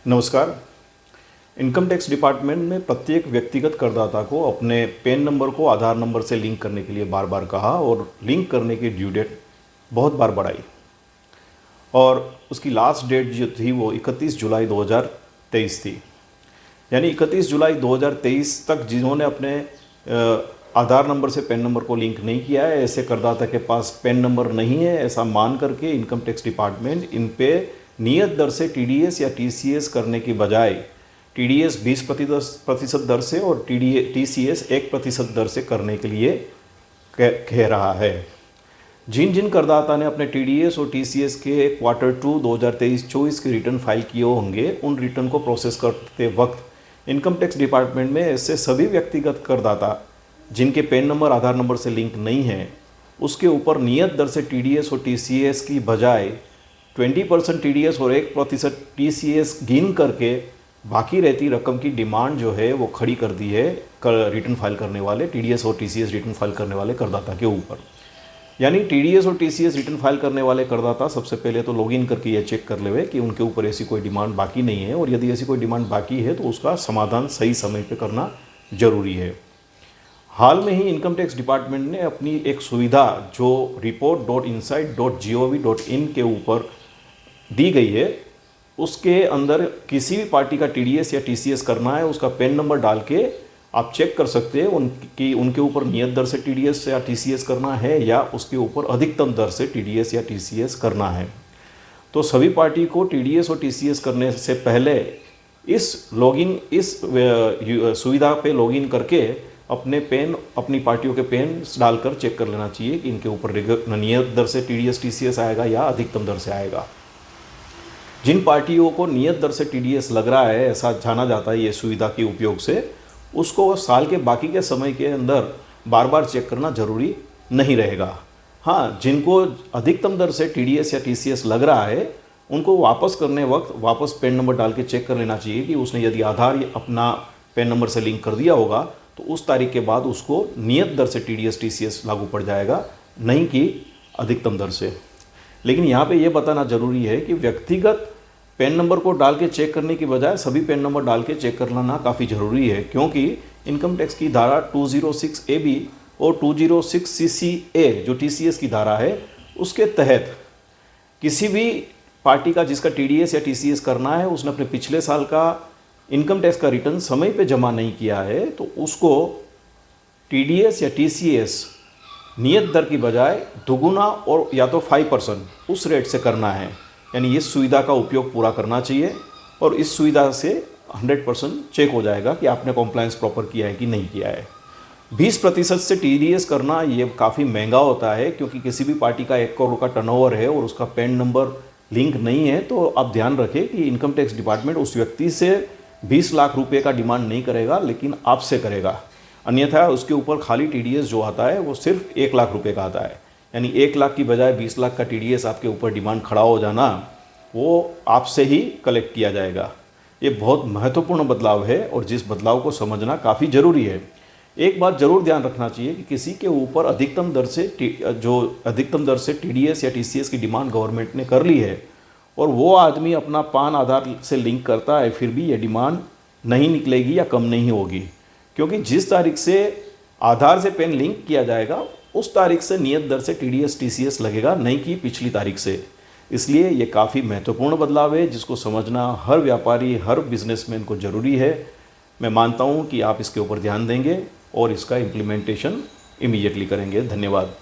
नमस्कार। Income tax department ने प्रत्येक व्यक्तिगत करदाता को अपने पैन नंबर को आधार नंबर से लिंक करने के लिए बार बार कहा और लिंक करने की ड्यू डेट बहुत बार बढ़ाई और उसकी लास्ट डेट जो थी वो 31 जुलाई 2023 थी। यानी 31 जुलाई 2023 तक जिन्होंने अपने आधार नंबर से पैन नंबर को लिंक नहीं किया है, ऐसे करदाता के पास पैन नंबर नहीं है, ऐसा मान करके इनकम टैक्स डिपार्टमेंट इन पे नियत दर से टीडीएस या टीसीएस करने की बजाय टीडीएस 20% दर से और टीसीएस 1% दर से करने के लिए कह रहा है। जिन जिन करदाता ने अपने टीडीएस और टीसीएस के Q2 2023-24 के रिटर्न फाइल किए होंगे, उन रिटर्न को प्रोसेस करते वक्त इनकम टैक्स डिपार्टमेंट में ऐसे सभी व्यक्तिगत करदाता जिनके पैन नंबर आधार नंबर से लिंक नहीं है, उसके ऊपर नियत दर से टीडीएस और टीसीएस की बजाय 20% टीडीएस और 1% टीसीएस गिन करके बाकी रहती रकम की डिमांड जो है वो खड़ी कर दी है रिटर्न फाइल करने वाले टीडीएस और टीसीएस रिटर्न फाइल करने वाले करदाता के ऊपर। यानी टीडीएस और टीसीएस रिटर्न फाइल करने वाले करदाता सबसे पहले तो लॉगिन करके ये चेक कर लेवे कि उनके ऊपर ऐसी कोई डिमांड बाकी नहीं है, और यदि ऐसी कोई डिमांड बाकी है तो उसका समाधान सही समय पर करना जरूरी है। हाल में ही इनकम टैक्स डिपार्टमेंट ने अपनी एक सुविधा जो report.inside.gov.in के ऊपर दी गई है, उसके अंदर किसी भी पार्टी का टीडीएस या टीसीएस करना है, उसका पैन नंबर डाल के आप चेक कर सकते हैं उनके ऊपर नियत दर से टीडीएस या टीसीएस करना है या उसके ऊपर अधिकतम दर से टीडीएस या टीसीएस करना है। तो सभी पार्टी को टीडीएस और टीसीएस करने से पहले इस सुविधा पे लॉगिन करके अपनी पार्टियों के पेन डालकर चेक कर लेना चाहिए कि इनके ऊपर नियत दर से टीडीएस टीसीएस आएगा या अधिकतम दर से आएगा। जिन पार्टियों को नियत दर से टीडीएस लग रहा है, ऐसा जाना जाता है ये सुविधा के उपयोग से, उसको साल के बाकी के समय के अंदर बार बार चेक करना जरूरी नहीं रहेगा। हाँ, जिनको अधिकतम दर से टीडीएस या टीसीएस लग रहा है, उनको वापस करने वक्त वापस पैन नंबर डाल के चेक कर लेना चाहिए कि उसने यदि आधार अपना पैन नंबर से लिंक कर दिया होगा तो उस तारीख के बाद उसको नियत दर से टीडीएस टीसीएस लागू पड़ जाएगा, नहीं कि अधिकतम दर से। लेकिन यहाँ पे ये बताना जरूरी है कि व्यक्तिगत पैन नंबर को डाल के चेक करने की बजाय सभी पैन नंबर डाल के चेक कर लेना काफ़ी ज़रूरी है, क्योंकि इनकम टैक्स की धारा 206AB और 206CCA जो टीसीएस की धारा है, उसके तहत किसी भी पार्टी का जिसका टीडीएस या टीसीएस करना है, उसने अपने पिछले साल का इनकम टैक्स का रिटर्न समय पे जमा नहीं किया है, तो उसको टीडीएस या टीसीएस नियत दर की बजाय दुगुना और या तो 5% उस रेट से करना है। यानी इस सुविधा का उपयोग पूरा करना चाहिए और इस सुविधा से 100% चेक हो जाएगा कि आपने कॉम्प्लायंस प्रॉपर किया है कि नहीं किया है। 20% से टीडीएस करना ये काफ़ी महंगा होता है, क्योंकि किसी भी पार्टी का 1 करोड़ का टर्नओवर है और उसका पैन नंबर लिंक नहीं है, तो आप ध्यान रखें कि इनकम टैक्स डिपार्टमेंट उस व्यक्ति से 20 लाख रुपए का डिमांड नहीं करेगा, लेकिन आपसे करेगा। अन्यथा उसके ऊपर खाली टीडीएस जो आता है वो सिर्फ 1 लाख रुपए का आता है। यानी 1 लाख की बजाय 20 लाख का टीडीएस आपके ऊपर डिमांड खड़ा हो जाना, वो आपसे ही कलेक्ट किया जाएगा। ये बहुत महत्वपूर्ण बदलाव है और जिस बदलाव को समझना काफ़ी ज़रूरी है। एक बात ज़रूर ध्यान रखना चाहिए कि किसी के ऊपर अधिकतम दर से टीडीएस या टीसीएस की डिमांड गवर्नमेंट ने कर ली है और वो आदमी अपना पान आधार से लिंक करता है, फिर भी ये डिमांड नहीं निकलेगी या कम नहीं होगी, क्योंकि जिस तारीख से आधार से पैन लिंक किया जाएगा उस तारीख से नियत दर से टीडीएस टीसीएस लगेगा, नहीं कि पिछली तारीख से। इसलिए ये काफ़ी महत्वपूर्ण बदलाव है जिसको समझना हर व्यापारी, हर बिजनेसमैन को ज़रूरी है। मैं मानता हूँ कि आप इसके ऊपर ध्यान देंगे और इसका इम्प्लीमेंटेशन इमीडिएटली करेंगे। धन्यवाद।